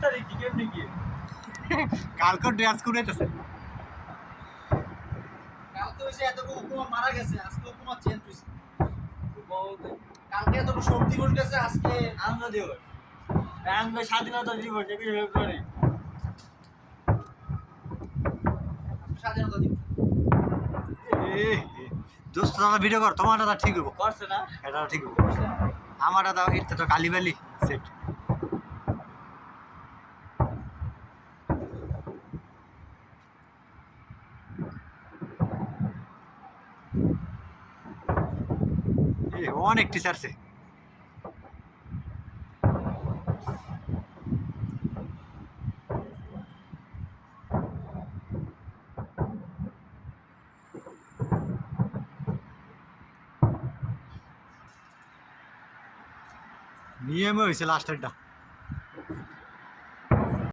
তারিখ কেমনি কি কালকে ড্রেস কুড়াইতেছে কালকে হইছে এত হুকুমা মারা গেছে আজকে হুকুমা চেঞ্জ হইছে বহুত কালকে এত শোক দিবস গেছে আজকে আনন্দ দিবস আনন্দ স্বাধীনতা দিবস একুশে ফেব্রুয়ারি স্বাধীনতা দিবস এ দোস্ত দাদা ভিডিও কর তোমার দাদা ঠিক হবো করছে না এটা ঠিক হবো আমার দাদা এটা তো কালিবালি সেট অনেক টিচারছে নিয়মে হয়েছে লাস্টেরটা